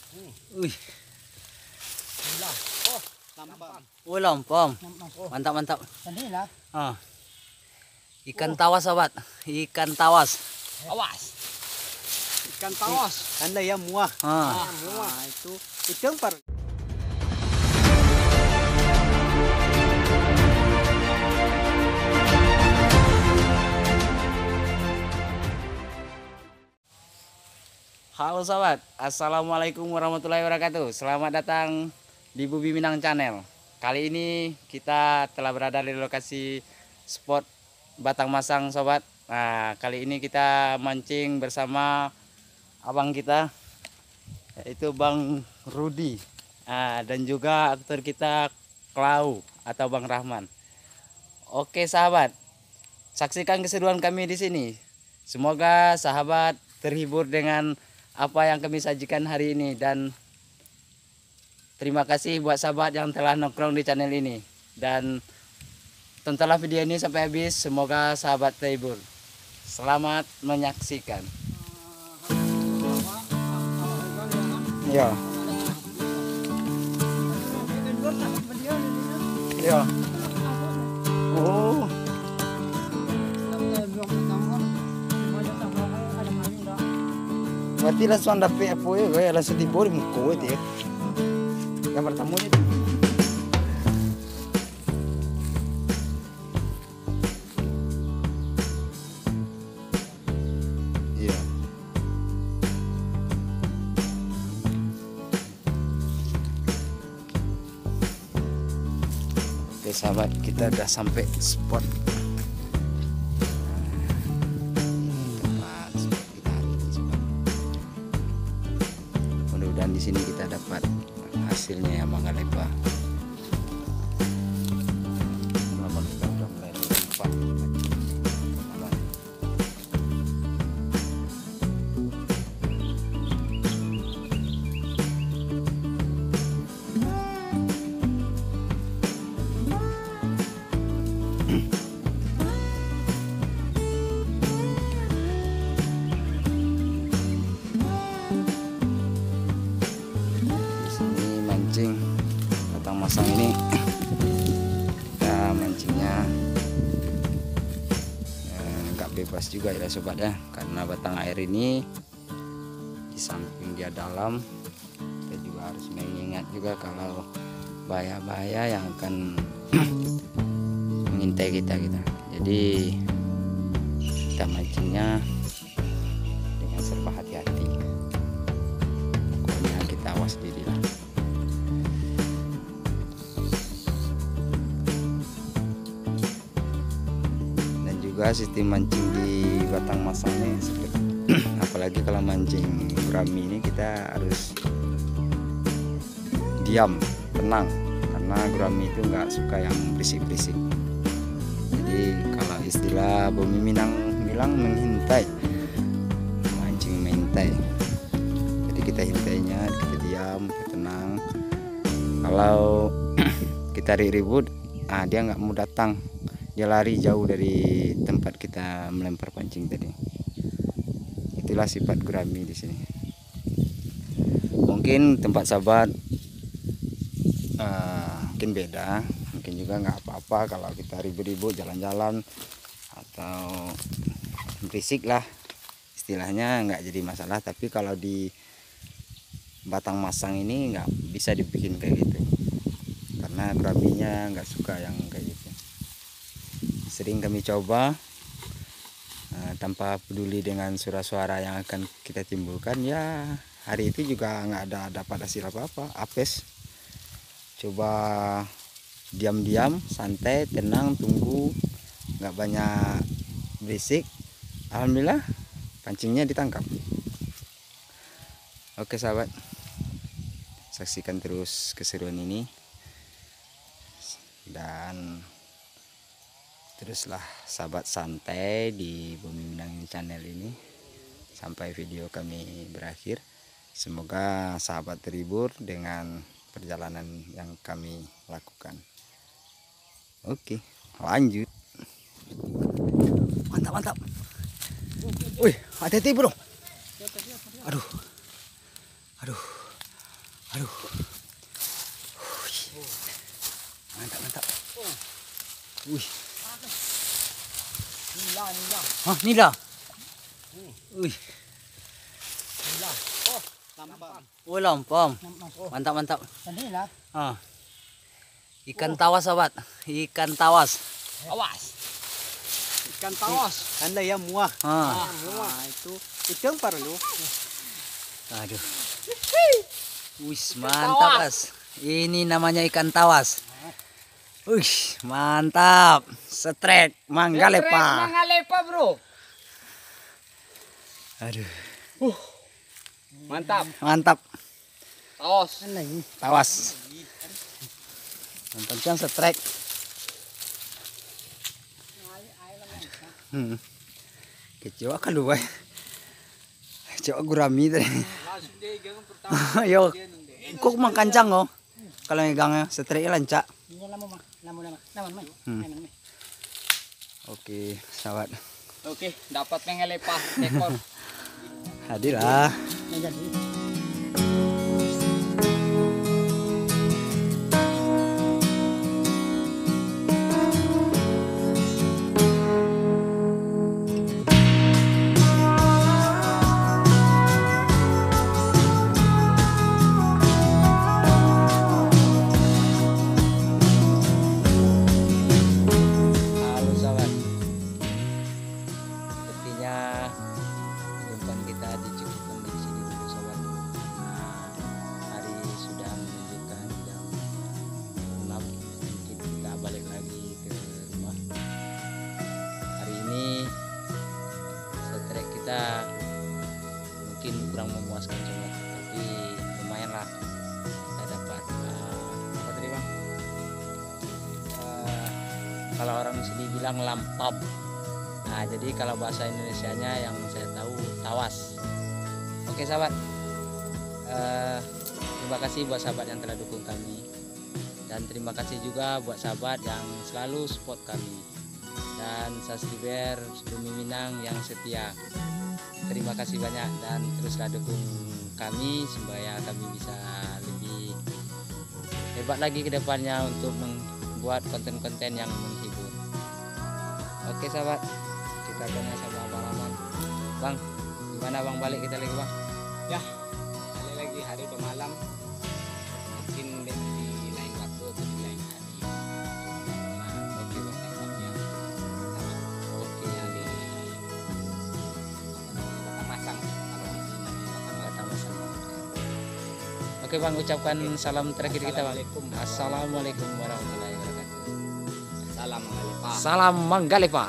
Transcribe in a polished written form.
Wih. Oh, lampam. Oh, lompong. Mantap, mantap. Sandila. Ah. Ikan tawas, sobat. Ikan tawas. Awas. Ikan tawas. Anda ya muah. Muah. Itu yang par. Halo sobat, assalamualaikum warahmatullahi wabarakatuh. Selamat datang di Bubi Minang Channel. Kali ini kita telah berada di lokasi spot Batang Masang, sobat. Nah, kali ini kita mancing bersama abang kita, yaitu Bang Rudi, dan juga aktor kita Klau atau Bang Rahman. Oke sahabat, saksikan keseruan kami di sini. Semoga sahabat terhibur dengan apa yang kami sajikan hari ini, dan terima kasih buat sahabat yang telah nongkrong di channel ini, dan tontonlah video ini sampai habis. Semoga sahabat terhibur. Selamat menyaksikan. Ya. Ya. Oh. Berarti langsung dapet apa ya, langsung tiba di muka itu ya. Yang pertama itu. Iya. Oke sahabat, kita udah sampai spot. Dan di sini kita dapat hasilnya yang mangga lebar. Batang Masang ini ya, mancingnya nggak bebas juga ya sobat ya, karena batang air ini di samping dia dalam, kita juga harus mengingat juga kalau bahaya-bahaya yang akan mengintai kita gitu. Jadi kita mancingnya dengan serba hati-hati, pokoknya kita awas diri lah. Juga sistem mancing di Batang Masang ini apalagi kalau mancing gurami ini kita harus diam, tenang, karena gurami itu nggak suka yang berisik-berisik. Jadi kalau istilah Bumi Minang bilang mengintai, mancing mengintai. Jadi kita hintainya, kita diam, kita tenang. Kalau kita ribut, dia nggak mau datang. Dia lari jauh dari tempat kita melempar pancing tadi. Itulah sifat gurami di sini. Mungkin tempat sahabat mungkin beda, mungkin juga nggak apa-apa kalau kita ribut-ribut jalan-jalan atau berisik lah, istilahnya nggak jadi masalah. Tapi kalau di Batang Masang ini nggak bisa dibikin kayak gitu, karena guraminya nggak suka yang kayak gitu. Sering kami coba tanpa peduli dengan suara-suara yang akan kita timbulkan. Ya hari itu juga nggak dapat hasil apa-apa, apes. Coba diam-diam, santai, tenang, tunggu, nggak banyak berisik. Alhamdulillah pancingnya ditangkap. Oke sahabat, saksikan terus keseruan ini, dan teruslah sahabat santai di Bumi Minang Channel ini sampai video kami berakhir. Semoga sahabat terhibur dengan perjalanan yang kami lakukan. Oke, lanjut. Mantap, mantap. Wih, hati-hati bro. Aduh, aduh, Aduh. Mantap, mantap. Wih. Nila, nila. Hah, nila. Wih. Nila. Oh, lampan. Oh, lampam. Oh, Mantap, mantap. nila. Ah. Ikan tawas, sobat. Ikan tawas. Awas. Ikan tawas. Anda ya muah. Ah. Muah. Itu yang perlu. Aduh. Wih, mantap, Mas. Ini namanya ikan tawas. Wih, mantap. Setrek Manggalepa. Manggalepa, bro. Aduh, Mantap. mantap. Tawas. Tawas. Nonton kan setrek. Kecewa kan lu, bay. Kecewa gurami tadi. Langsung dia gang pertama. Yo, kok makancang oh. Kalau megangnya setrek lancak. Oke, sahabat. Oke, dapat mengelepa ekor. Hadirlah. Halo sahabat. Sepertinya umpan kita dicukupkan di sini dulu sahabat. Hari sudah menunjukkan jam 6. Mungkin kita balik lagi ke rumah. Hari ini setrek kita mungkin kurang memuaskan sahabat, tapi lumayan lah kita dapat apa tadi bang? Kalau orang sini bilang lampap. Nah, jadi kalau bahasa Indonesianya yang saya tahu tawas. Oke sahabat, terima kasih buat sahabat yang telah dukung kami, dan terima kasih juga buat sahabat yang selalu support kami, dan subscriber Bumi Minang yang setia. Terima kasih banyak dan teruslah dukung kami supaya kami bisa lebih hebat lagi ke depannya untuk membuat konten-konten yang menghibur. Oke sahabat, kita tanya sama Bang Rahman. Bang, gimana bang balik kita lagi bang? Ya, kali lagi hari udah malam. Mungkin di lain waktu atau di lain hari. Nah, oke bang, yang Oke, yang di Batang Masang. Kalau di sini namanya Batang Masang. Oke bang, ucapkan salam terakhir kita bang. Assalamualaikum. Assalamualaikum warahmatullahi wabarakatuh. Salam Manggalepa. Salam Manggalepa.